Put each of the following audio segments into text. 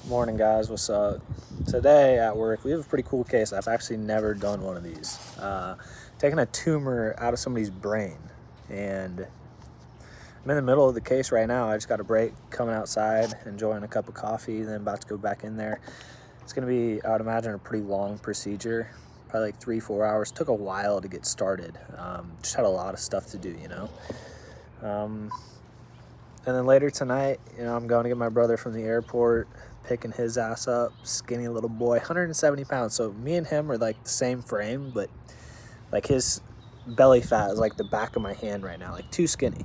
Morning, guys. What's up? Today at work, we have a pretty cool case. I've actually never done one of these. Taking a tumor out of somebody's brain. And I'm in the middle of the case right now. I just got a break, coming outside, enjoying a cup of coffee, then about to go back in there. It's going to be, I would imagine, a pretty long procedure. Probably like 3-4 hours. Took a while to get started. Just had a lot of stuff to do, you know. And then later tonight, I'm going to get my brother from the airport, picking his ass up, skinny little boy, 170 pounds. So me and him are like the same frame, but like his belly fat is like the back of my hand right now, like too skinny.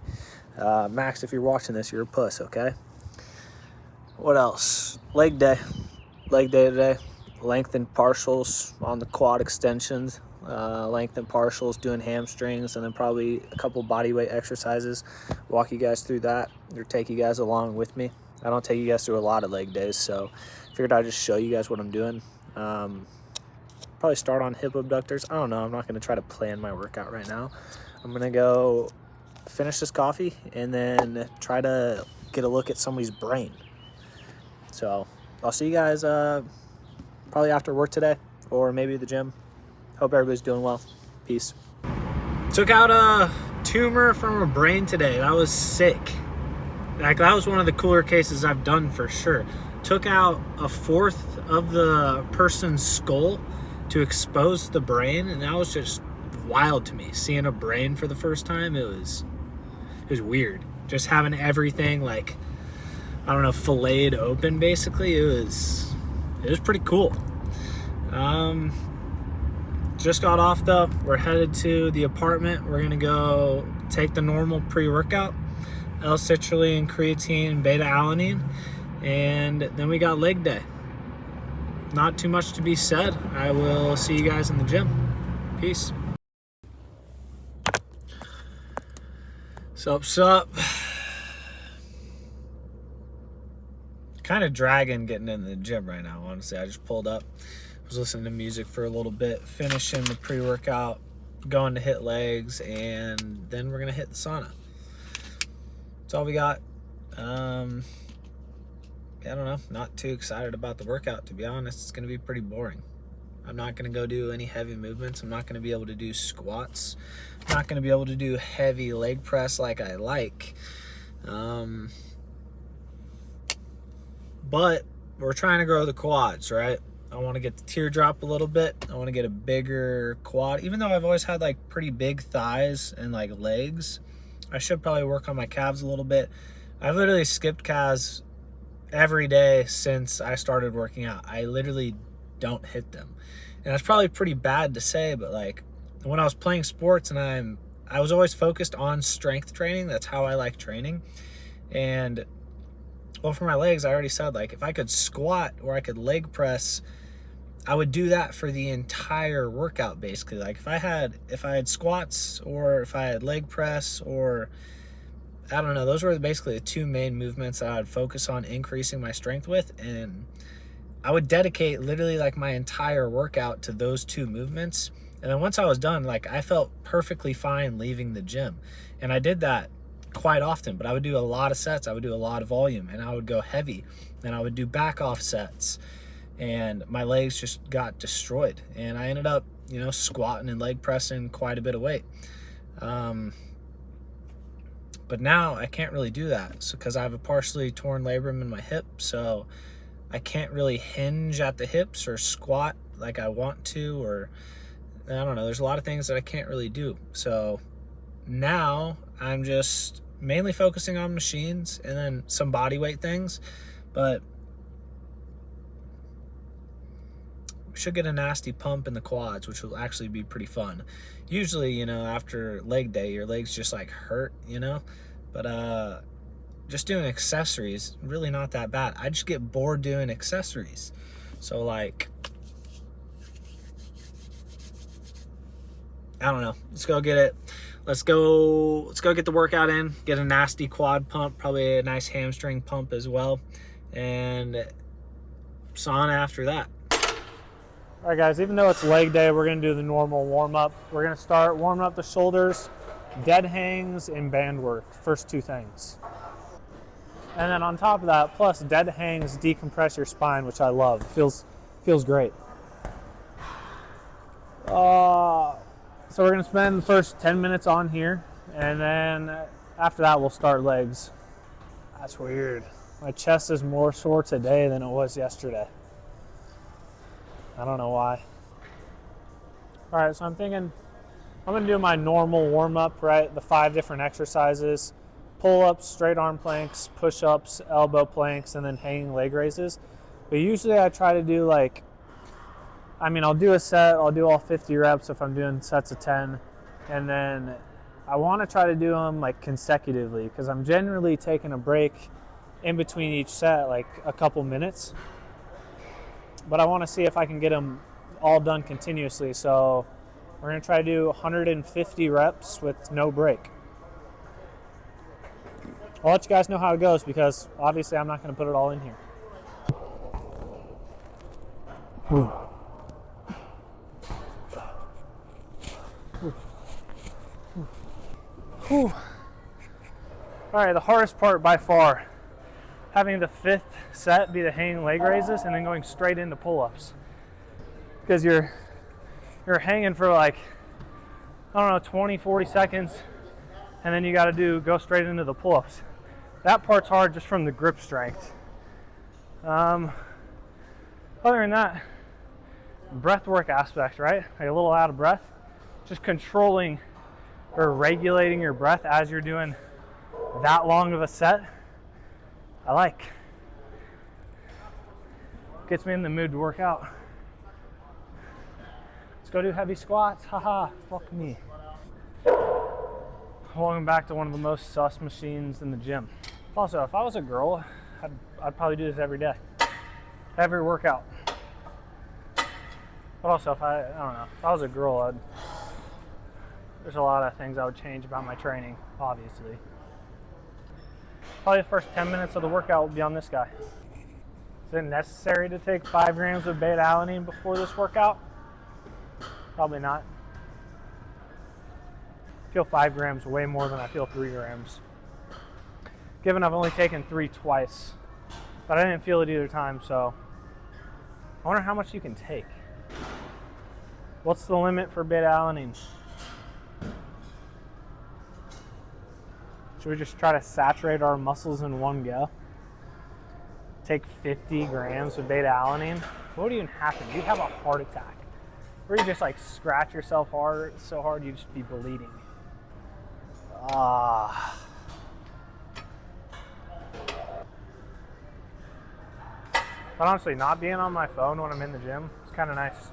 Max, if you're watching this, you're a puss, okay? What else? Leg day today. Lengthened partials on the quad extensions. Lengthened partials, doing hamstrings, and then probably a couple body weight exercises. Walk you guys through that, or take you guys along with me. I don't take you guys through a lot of leg days, so figured I'd just show you guys what I'm doing. Probably start on hip abductors. I don't know. I'm not going to try to plan my workout right now. I'm going to go finish this coffee and then try to get a look at somebody's brain. So I'll see you guys probably after work today, or maybe the gym. Hope everybody's doing well. Peace. Took out a tumor from a brain today. That was sick. Like, that was one of the cooler cases I've done for sure. Took out a fourth of the person's skull to expose the brain, and that was just wild to me. Seeing a brain for the first time, it was weird. Just having everything, like, I don't know, filleted open basically. It was pretty cool. Just got off though. We're headed to the apartment. We're gonna go take the normal pre-workout, L-citrulline, creatine, beta-alanine, and then we got leg day. Not too much to be said. I will see you guys in the gym. Peace. Sup. Kind of dragging getting in the gym right now, honestly. I just pulled up, was listening to music for a little bit, finishing the pre-workout, going to hit legs, and then we're gonna hit the sauna. That's all we got. I don't know, not too excited about the workout, to be honest. It's gonna be pretty boring. I'm not gonna go do any heavy movements. I'm not gonna be able to do squats. I'm not gonna be able to do heavy leg press like I like. But we're trying to grow the quads, right? I want to get the teardrop a little bit. I want to get a bigger quad. Even though I've always had like pretty big thighs and like legs, I should probably work on my calves a little bit. I've literally skipped calves every day since I started working out. I literally don't hit them. And that's probably pretty bad to say, but like when I was playing sports and I was always focused on strength training. That's how I like training. And well, for my legs, I already said, like, if I could squat or I could leg press, I would do that for the entire workout, basically. Like, if I had squats, or if I had leg press, or I don't know, those were basically the two main movements that I would focus on increasing my strength with, and I would dedicate literally like my entire workout to those two movements. And then once I was done, like, I felt perfectly fine leaving the gym. And I did that quite often, but I would do a lot of sets. I would do a lot of volume, and I would go heavy, and I would do back off sets, and my legs just got destroyed. And I ended up, squatting and leg pressing quite a bit of weight. But now I can't really do that, because I have a partially torn labrum in my hip, so I can't really hinge at the hips or squat like I want to, or I don't know. There's a lot of things that I can't really do. So now I'm just mainly focusing on machines and then some body weight things, but we should get a nasty pump in the quads, which will actually be pretty fun. Usually, after leg day, your legs just like hurt, but just doing accessories, really not that bad. I just get bored doing accessories. So like, I don't know. Let's go get it. Let's go get the workout in, get a nasty quad pump, probably a nice hamstring pump as well, and sauna after that. All right, guys, even though it's leg day, we're gonna do the normal warm up. We're gonna start warming up the shoulders, dead hangs, and band work. First two things. And then on top of that, plus dead hangs decompress your spine, which I love. Feels great. So we're gonna spend the first 10 minutes on here, and then after that we'll start legs. That's weird. My chest is more sore today than it was yesterday. I don't know why. All right, so I'm thinking I'm gonna do my normal warm up, right? The 5 different exercises: pull-ups, straight arm planks, push-ups, elbow planks, and then hanging leg raises. But usually I try to do I'll do a set, I'll do all 50 reps if I'm doing sets of 10, and then I want to try to do them like consecutively, because I'm generally taking a break in between each set, like a couple minutes. But I want to see if I can get them all done continuously. So we're going to try to do 150 reps with no break. I'll let you guys know how it goes, because obviously I'm not going to put it all in here. Whew. All right, the hardest part by far, having the 5th set be the hanging leg raises and then going straight into pull-ups, because you're hanging for like, I don't know, 20, 40 seconds, and then you got to go straight into the pull-ups. That part's hard just from the grip strength. Other than that, breath work aspect, right? Like a little out of breath, just controlling or regulating your breath as you're doing that long of a set, I like. Gets me in the mood to work out. Let's go do heavy squats. Haha, fuck me. Welcome back to one of the most sus machines in the gym. Also, if I was a girl, I'd probably do this every day, every workout. But also, if I don't know, if I was a girl, there's a lot of things I would change about my training, obviously. Probably the first 10 minutes of the workout will be on this guy. Is it necessary to take 5 grams of beta-alanine before this workout? Probably not. I feel 5 grams way more than I feel 3 grams. Given I've only taken 3 twice, but I didn't feel it either time, so I wonder how much you can take. What's the limit for beta-alanine? Should we just try to saturate our muscles in one go? Take 50 grams of beta-alanine? What would even happen? You'd have a heart attack. Or you just like scratch yourself hard, so hard you'd just be bleeding. But honestly, not being on my phone when I'm in the gym, it's kind of nice.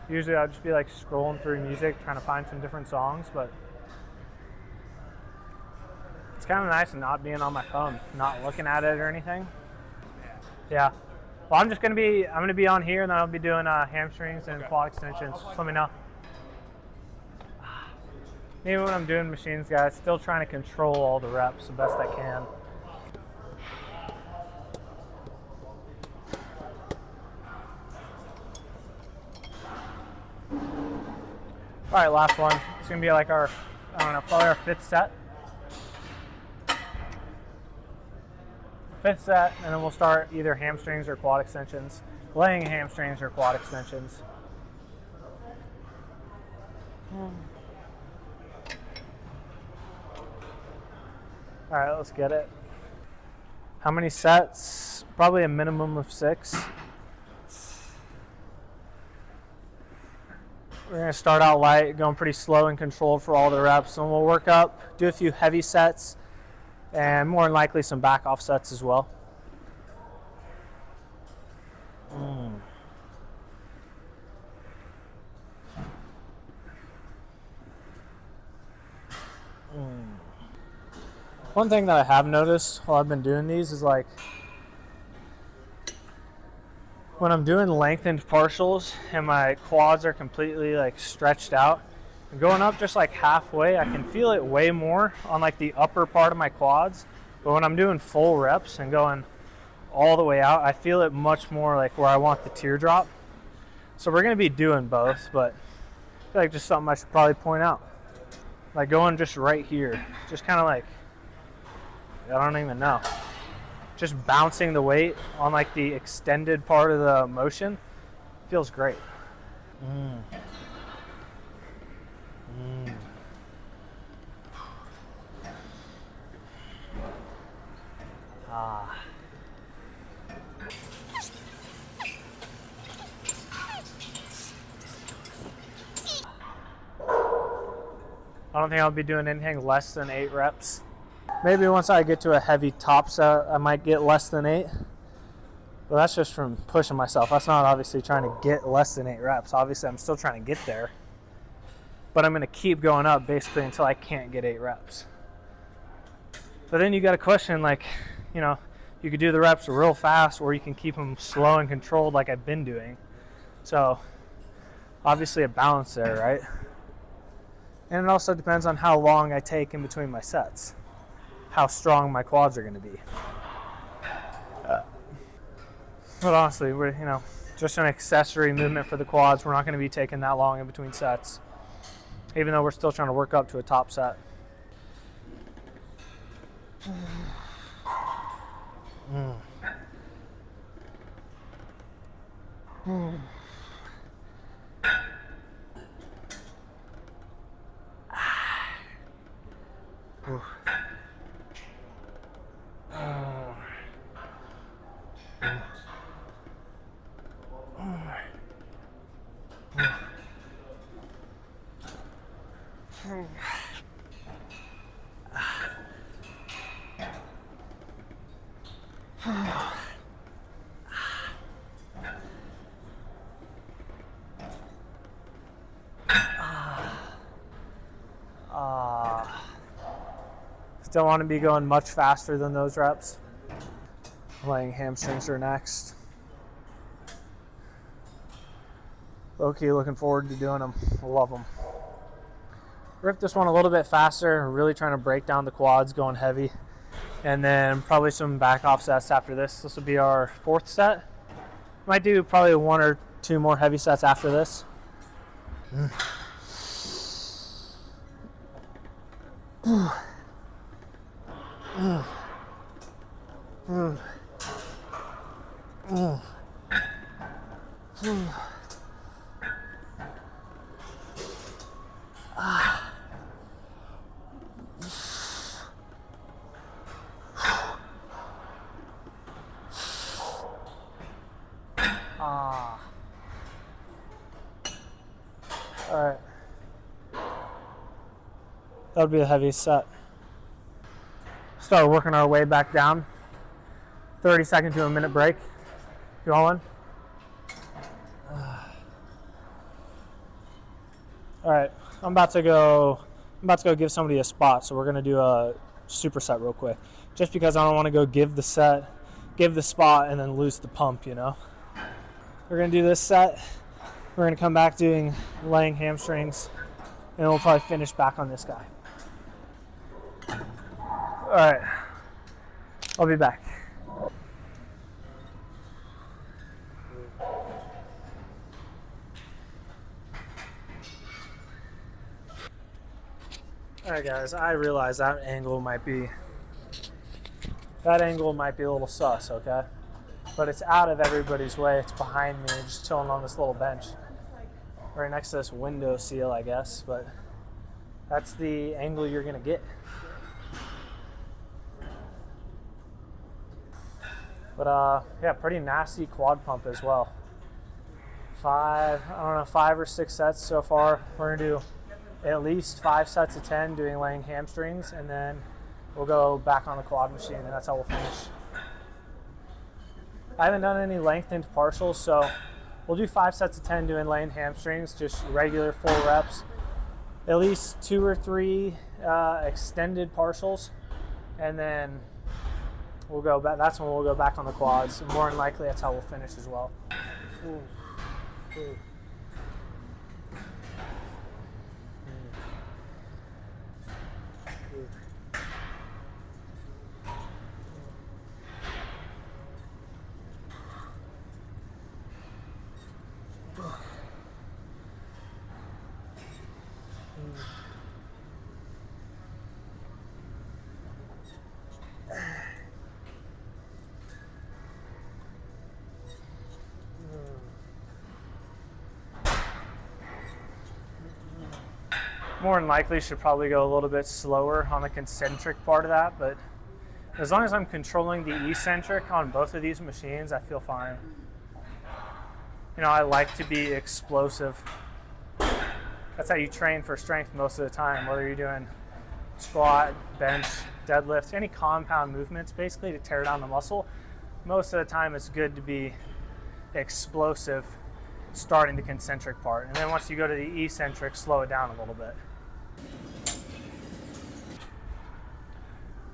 Usually I'll just be like scrolling through music, trying to find some different songs, but it's kind of nice not being on my phone, not looking at it or anything. Yeah. Well, I'm gonna be on here, and then I'll be doing hamstrings and quad extensions. Just let me know. Even when I'm doing machines, guys, still trying to control all the reps the best I can. All right, last one. It's gonna be like our, I don't know, probably our 5th set. 5th set, and then we'll start either hamstrings or quad extensions. Laying hamstrings or quad extensions. All right, let's get it. How many sets? Probably a minimum of 6. We're gonna start out light, going pretty slow and controlled for all the reps, and we'll work up, do a few heavy sets, and more than likely some back off sets as well. One thing that I have noticed while I've been doing these is like when I'm doing lengthened partials and my quads are completely like stretched out, and going up just like halfway, I can feel it way more on like the upper part of my quads. But when I'm doing full reps and going all the way out, I feel it much more like where I want the teardrop. So we're gonna be doing both, but I feel like just something I should probably point out. Like going just right here, just kind of like, I don't even know. just bouncing the weight on like the extended part of the motion feels great. I don't think I'll be doing anything less than 8 reps. Maybe once I get to a heavy top set, I might get less than 8. But that's just from pushing myself. That's not obviously trying to get less than 8 reps. Obviously, I'm still trying to get there. But I'm going to keep going up basically until I can't get 8 reps. But then you got a question like, you know, you could do the reps real fast or you can keep them slow and controlled like I've been doing. So obviously a balance there, right? And it also depends on how long I take in between my sets, how strong my quads are going to be. But honestly, we're, you know, just an accessory movement for the quads. We're not going to be taking that long in between sets, even though we're still trying to work up to a top set. Still want to be going much faster than those reps. Laying hamstrings are next. Low-key looking forward to doing them. I love them. Rip this one a little bit faster. Really trying to break down the quads, going heavy. And then probably some back off sets after this. This will be our 4th set. Might do probably 1 or 2 more heavy sets after this. All right. That would be the heaviest set. Start working our way back down. 30-second to a minute break. You want one? All right. I'm about to go give somebody a spot, so we're gonna do a superset real quick. Just because I don't want to go give the spot, and then lose the pump, you know. We're gonna do this set. We're gonna come back doing laying hamstrings, and we'll probably finish back on this guy. All right, I'll be back. All right, guys, I realize that angle might be a little sus, okay? But it's out of everybody's way. It's behind me, just chilling on this little bench. Right next to this window seal, I guess, but that's the angle you're gonna get. But yeah, pretty nasty quad pump as well. 5 or 6 sets so far. We're gonna do at least 5 sets of 10 doing laying hamstrings, and then we'll go back on the quad machine, and that's how we'll finish. I haven't done any lengthened partials, so we'll do 5 sets of 10 doing laying hamstrings, just regular 4 reps. At least 2 or 3 extended partials, and then we'll go back. That's when we'll go back on the quads. And more than likely, that's how we'll finish as well. Ooh. Ooh. More than likely should probably go a little bit slower on the concentric part of that, but as long as I'm controlling the eccentric on both of these machines, I feel fine. You know, I like to be explosive. That's how you train for strength most of the time, whether you're doing squat, bench, deadlift, any compound movements basically to tear down the muscle. Most of the time it's good to be explosive starting the concentric part, and then once you go to the eccentric, slow it down a little bit.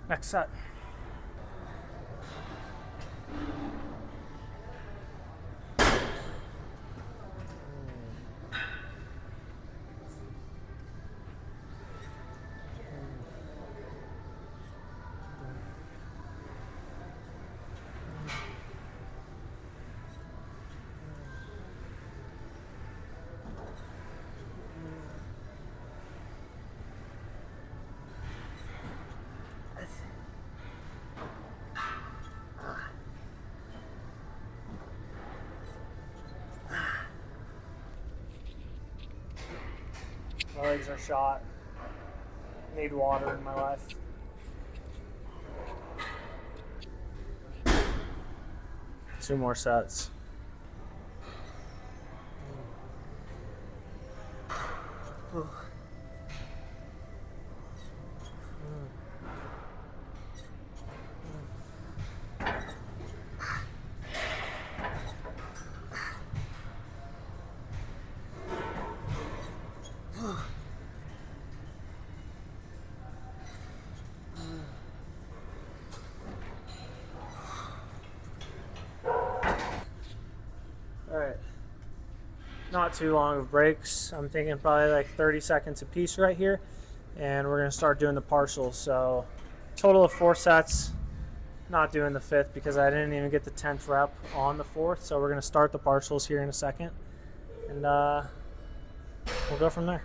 Next set. My legs are shot. Need water in my life. Two more sets. Alright, not too long of breaks. I'm thinking probably like 30 seconds a piece right here, and we're going to start doing the partials. So total of 4 sets, not doing the 5th because I didn't even get the 10th rep on the 4th. So we're going to start the partials here in a second, and we'll go from there.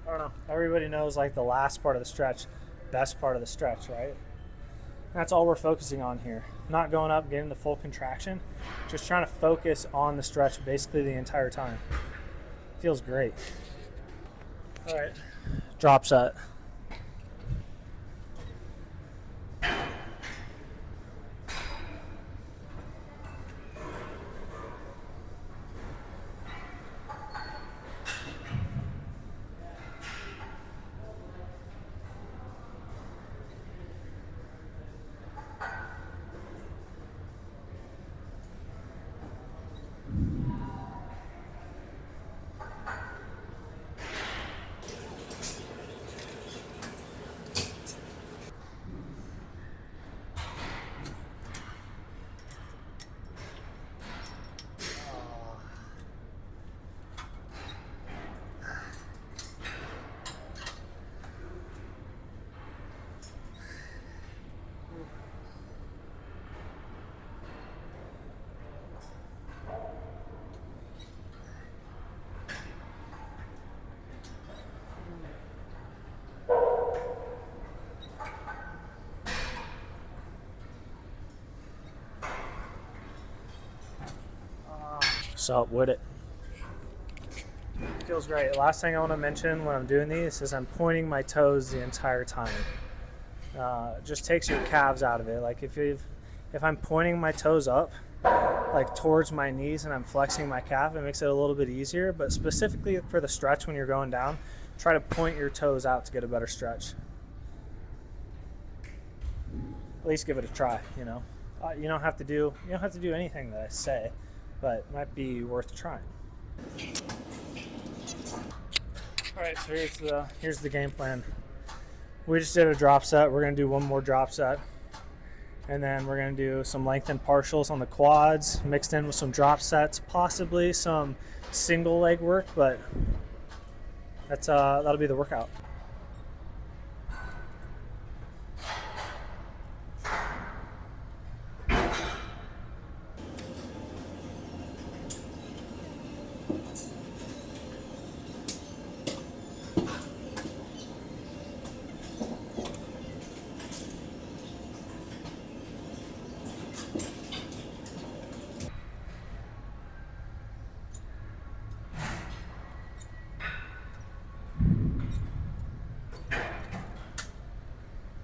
I don't know. Everybody knows like the last part of the stretch, best part of the stretch, right? That's all we're focusing on here. Not going up, getting the full contraction, just trying to focus on the stretch basically the entire time. Feels great. All right, drop set. So with it. Feels great. Last thing I want to mention when I'm doing these is I'm pointing my toes the entire time. Just takes your calves out of it. Like if I'm pointing my toes up, like towards my knees, and I'm flexing my calf, it makes it a little bit easier. But specifically for the stretch when you're going down, try to point your toes out to get a better stretch. At least give it a try. You know, you don't have to do anything that I say, but it might be worth trying. All right, so here's the game plan. We just did a drop set. We're gonna do one more drop set, And then we're going to do some lengthened partials on the quads, mixed in with some drop sets, possibly some single leg work, but that'll be the workout.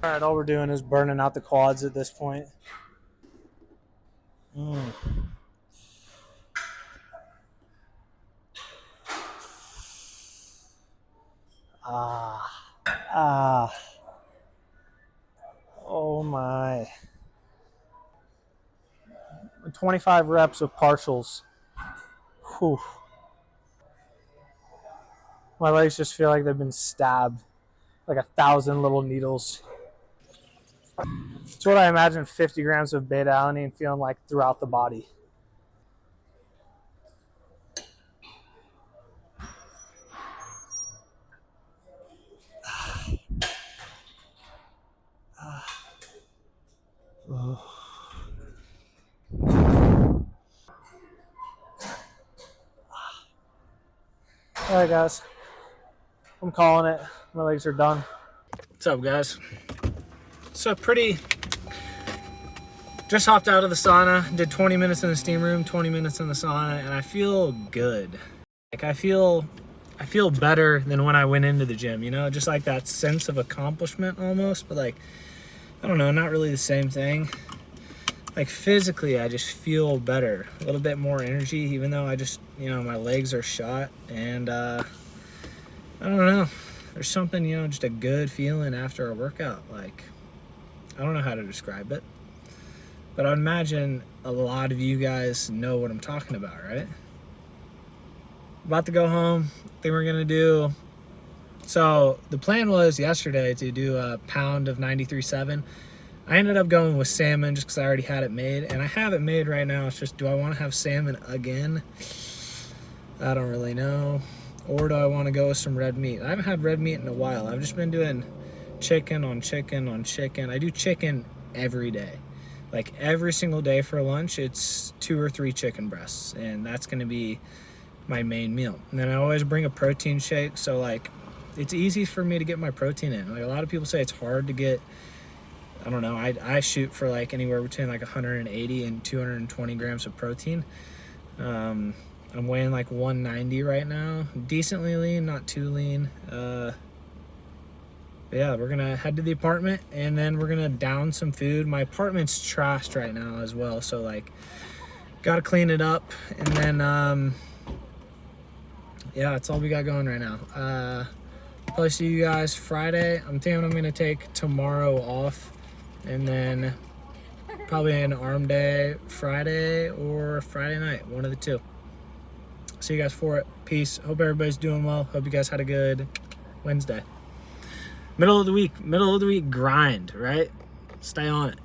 All right, all we're doing is burning out the quads at this point. Oh my. 25 reps of partials. Whew. My legs just feel like they've been stabbed, like 1,000 little needles. It's what I imagine 50 grams of beta alanine feeling like throughout the body. All right, guys. I'm calling it. My legs are done. What's up, guys? So just hopped out of the sauna, did 20 minutes in the steam room, 20 minutes in the sauna, and I feel good. Like I feel better than when I went into the gym, you know, just like that sense of accomplishment almost, but like, I don't know, not really the same thing. Like physically, I just feel better, a little bit more energy, even though I just, you know, my legs are shot, and I don't know, there's something, you know, just a good feeling after a workout. Like, I don't know how to describe it, but I imagine a lot of you guys know what I'm talking about, right? About to go home, thing we're gonna do. So the plan was yesterday to do a pound of 93.7. I ended up going with salmon just because I already had it made, and I have it made right now. It's just, do I want to have salmon again? I don't really know. Or do I want to go with some red meat? I haven't had red meat in a while. I've just been doing chicken on chicken on chicken. I do chicken every day. Like every single day for lunch, it's 2 or 3 chicken breasts, and that's going to be my main meal. And then I always bring a protein shake, so like it's easy for me to get my protein in. Like a lot of people say it's hard to get, I don't know, I shoot for like anywhere between like 180 and 220 grams of protein. I'm weighing like 190 right now, decently lean, not too lean. Yeah, we're gonna head to the apartment and then we're gonna down some food. My apartment's trashed right now as well, so like gotta clean it up, and then yeah, that's all we got going right now. Probably see you guys Friday. I'm thinking I'm gonna take tomorrow off, and then probably an arm day Friday or Friday night, one of the two. See you guys for it. Peace. Hope everybody's doing well. Hope you guys had a good Wednesday. Middle of the week grind, right? Stay on it.